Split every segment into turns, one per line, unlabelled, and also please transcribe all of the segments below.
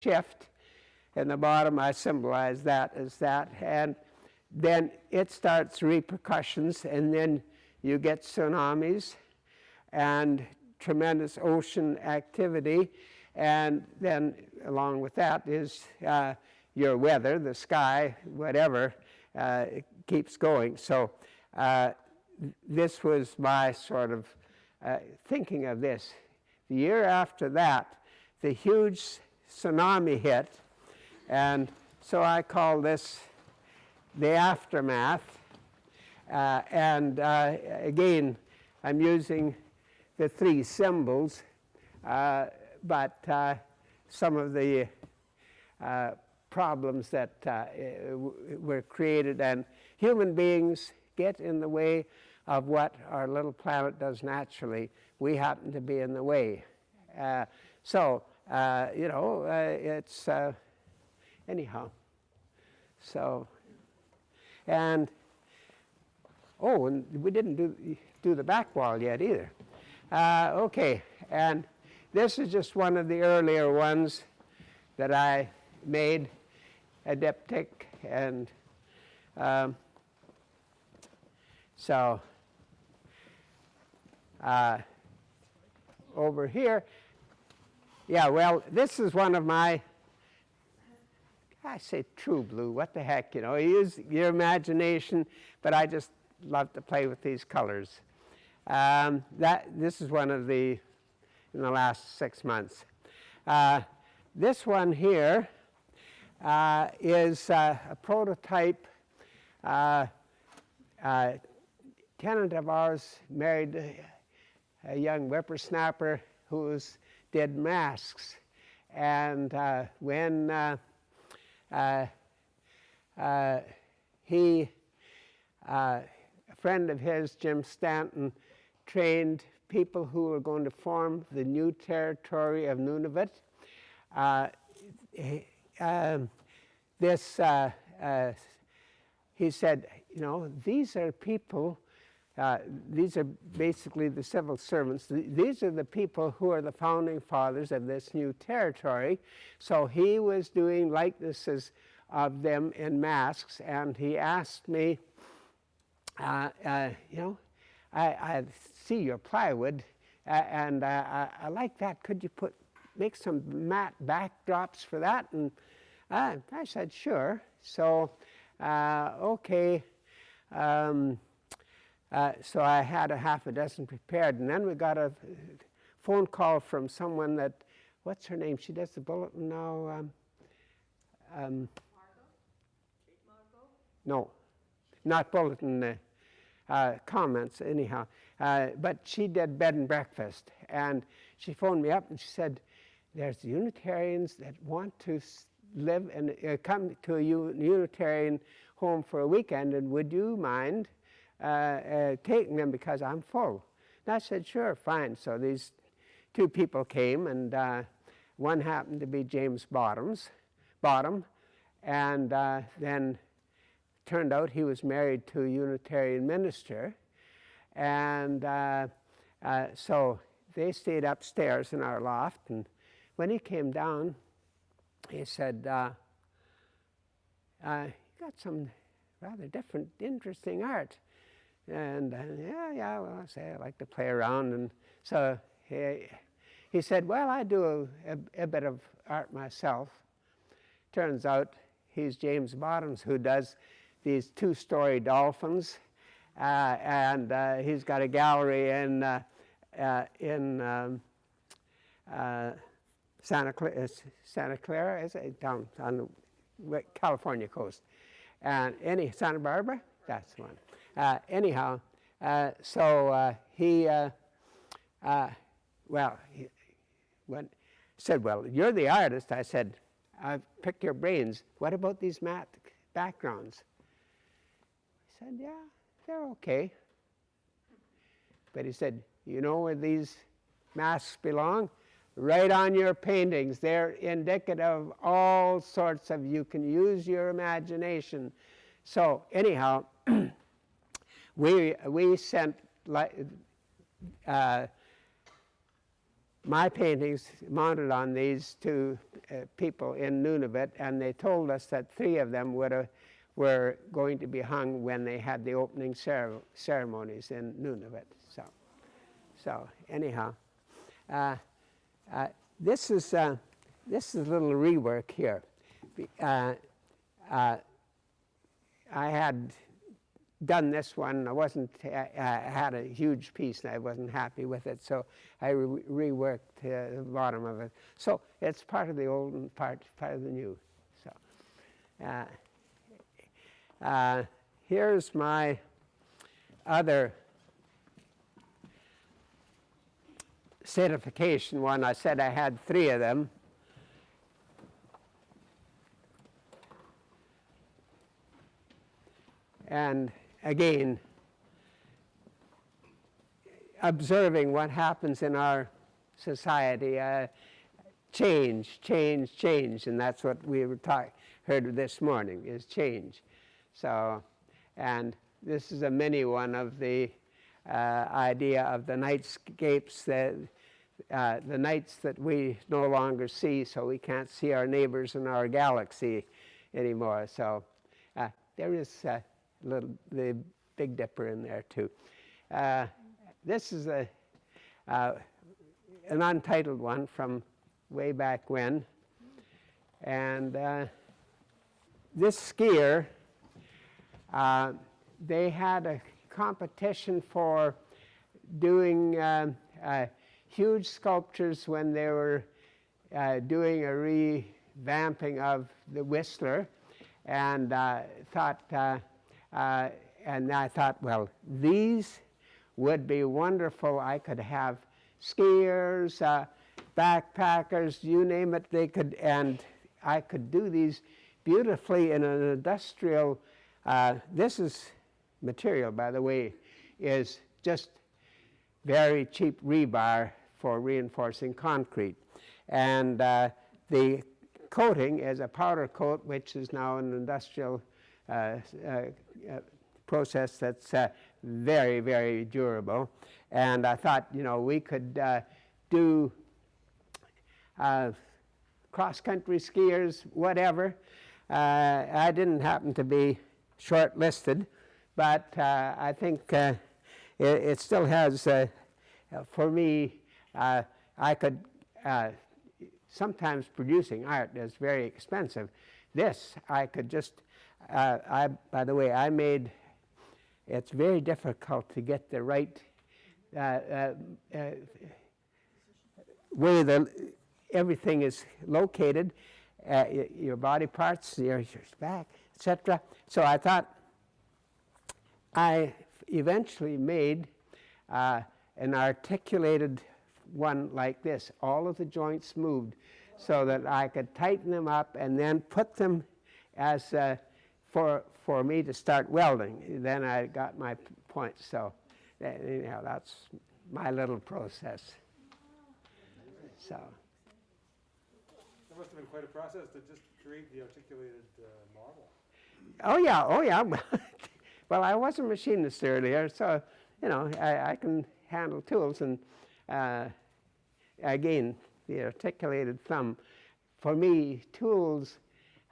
shift in the bottom. I symbolize that as that. And then it starts repercussions, and then you get tsunamis and tremendous ocean activity. And then along with that is your weather, the sky, whatever, it keeps going. So this was my sort of thinking of this. The year after that, the huge tsunami hit, and so I call this the aftermath. Again, I'm using the three symbols, but some of the problems that were created, and human beings get in the way of what our little planet does naturally. We happen to be in the way. It's anyhow. So, and we didn't do the back wall yet either. Okay, and this is just one of the earlier ones that I made, a diptych, and over here, yeah, well, this is one of my, I say true blue, what the heck, you use your imagination, but I just love to play with these colors. This is one of the, in the last 6 months. This one here is a prototype. Tenant of ours married a young whippersnapper who did masks. And when a friend of his, Jim Stanton, trained people who were going to form the new territory of Nunavut. He said, these are people, these are basically the civil servants. These are the people who are the founding fathers of this new territory. So he was doing likenesses of them in masks, and he asked me, I see your plywood, and I like that. Could you make some matte backdrops for that? And I said, sure. So, okay. So I had a half a dozen prepared, and then we got a phone call from someone that, what's her name? She does the bulletin now.
Margot? Kate Margot?
No, not bulletin. Comments anyhow, but she did bed and breakfast, and she phoned me up and she said, there's Unitarians that want to live and come to a Unitarian home for a weekend, and would you mind taking them because I'm full? And I said, sure, fine. So these two people came, and one happened to be James Bottom, and then turned out he was married to a Unitarian minister, and so they stayed upstairs in our loft, and when he came down, he said, you got some rather different, interesting art. And well, I say, I like to play around. And so he said, well, I do a bit of art myself. Turns out he's James Bottoms, who does these two-story dolphins, and he's got a gallery in Santa Clara, is it? Down on the California coast. And Santa Barbara? That's one. Anyhow, so he said, well, you're the artist. I said, I've picked your brains. What about these matte backgrounds? He said, yeah, they're okay. But he said, you know where these masks belong? Right on your paintings. They're indicative of all sorts of, you can use your imagination. So anyhow, we sent my paintings mounted on these two people in Nunavut, and they told us that 3 of them were going to be hung when they had the opening ceremonies in Nunavut. So anyhow, this is a little rework here. I had done this one. I had a huge piece and I wasn't happy with it, so I reworked the bottom of it. So it's part of the old and part of the new. So here's my other certification one. I said I had 3 of them. And again, observing what happens in our society, change, and that's what we heard this morning, is change. So, and this is a mini one of the idea of the nightscapes, the nights that we no longer see, so we can't see our neighbors in our galaxy anymore. So there is the Big Dipper in there too. This is an untitled one from way back when, and this skier, they had a competition for doing huge sculptures when they were doing a revamping of the Whistler, and and I thought, well, these would be wonderful. I could have skiers, backpackers, you name it, they could, and I could do these beautifully in an industrial. This is material, by the way, is just very cheap rebar for reinforcing concrete. And the coating is a powder coat, which is now an industrial process that's very, very durable. And I thought, we could do cross-country skiers, whatever. I didn't happen to be shortlisted, but I think it still has, for me, I could, sometimes producing art is very expensive. This, I could just, by the way, I made, it's very difficult to get the right way everything is located, your body parts, your back, etc. So I thought, I eventually made an articulated one like this. All of the joints moved so that I could tighten them up and then put them as for me to start welding. Then I got my point. So anyhow, that's my little process. So.
That must have been quite a process to just create the articulated model.
Oh yeah. Well, I was a machinist earlier, so I can handle tools, and again, the articulated thumb. For me, tools,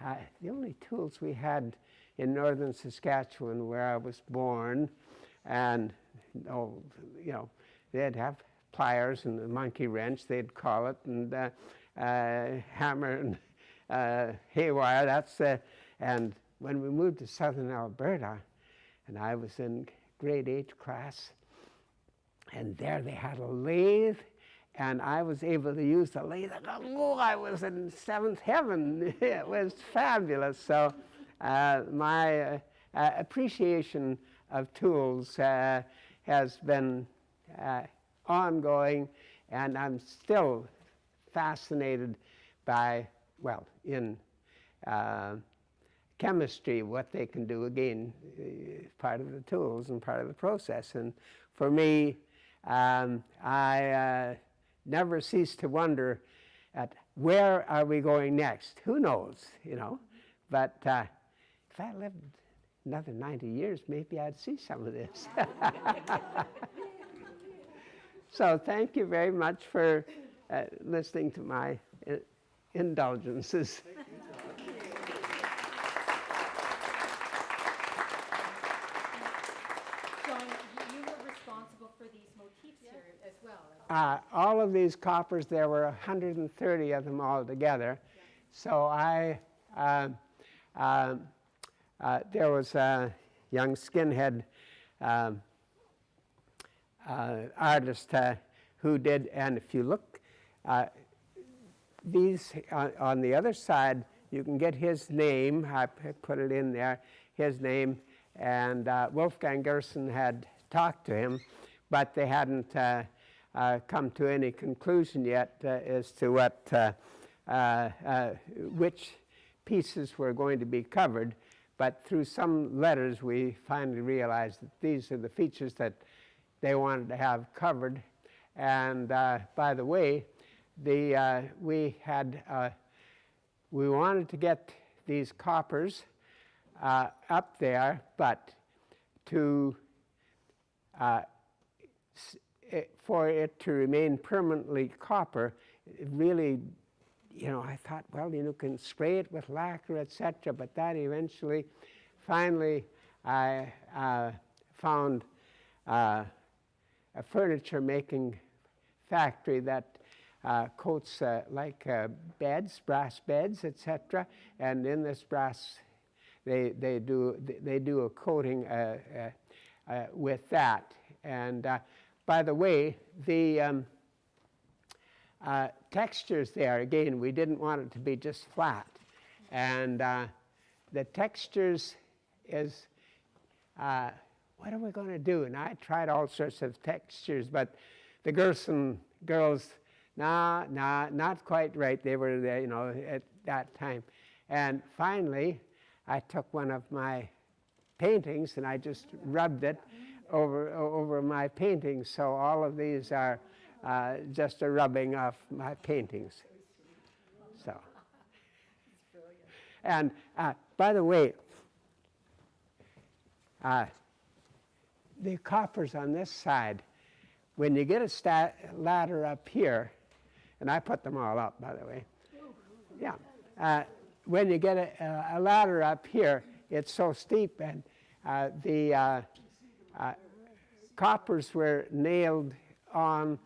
the only tools we had in northern Saskatchewan where I was born, and they'd have pliers and a monkey wrench, they'd call it, and hammer and haywire. That's and when we moved to southern Alberta, and I was in grade 8 class, and there they had a lathe, and I was able to use the lathe. I was in seventh heaven. It was fabulous. So my appreciation of tools has been ongoing, and I'm still fascinated by, in chemistry, what they can do, again, part of the tools and part of the process. And for me, I never cease to wonder at where are we going next? Who knows, But if I lived another 90 years, maybe I'd see some of this. So thank you very much for listening to my indulgences.
John, you were responsible for these motifs here as well.
All of these coppers, there were 130 of them altogether. So there was a young skinhead artist who did, and if you look, these on the other side, you can get his name. I put it in there, his name, and Wolfgang Gerson had talked to him, but they hadn't come to any conclusion yet as to what which pieces were going to be covered. But through some letters, we finally realized that these are the features that they wanted to have covered. And by the way, we wanted to get these coppers up there, but for it to remain permanently copper, it really, I thought, well, you can spray it with lacquer, etc. But that eventually, finally, I found a furniture making factory that coats like beds, brass beds, etc. And in this brass, they do a coating with that. And by the way, the textures there, again, we didn't want it to be just flat. And the textures is, what are we going to do? And I tried all sorts of textures, but the Gerson girls, not quite right. They were there, at that time. And finally, I took one of my paintings and I just rubbed it over my paintings. So all of these are just a rubbing of my paintings. So, and by the way, the coppers on this side, when you get a ladder up here, and I put them all up, by the way. Yeah. When you get a ladder up here, it's so steep, and the coppers were nailed on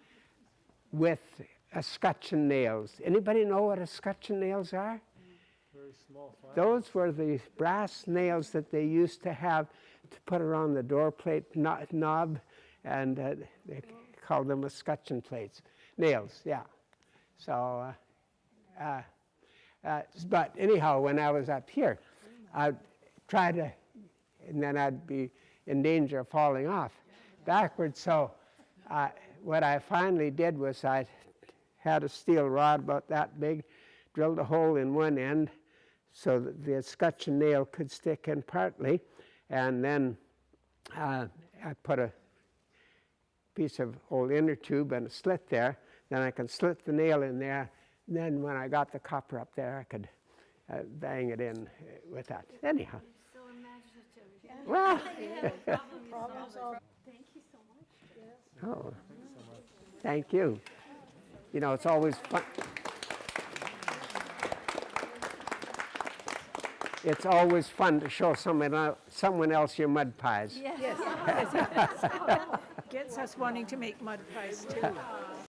with escutcheon nails. Anybody know what escutcheon nails are?
Very small file.
Those were the brass nails that they used to have to put around the door plate knob, and they called them escutcheon nails, yeah. So, but anyhow, when I was up here, I'd try to, and then I'd be in danger of falling off backwards. So what I finally did was I had a steel rod about that big, drilled a hole in one end so that the escutcheon nail could stick in partly, and then I put a piece of old inner tube and a slit there. Then I can slit the nail in there. Then when I got the copper up there, I could bang it in with that. Anyhow.
So imaginative.
Well.
Problem solved. Thank you so much.
Oh, thank you. It's always fun. It's always fun to show someone else your mud pies.
Yes. Gets us wanting to make mud pies too.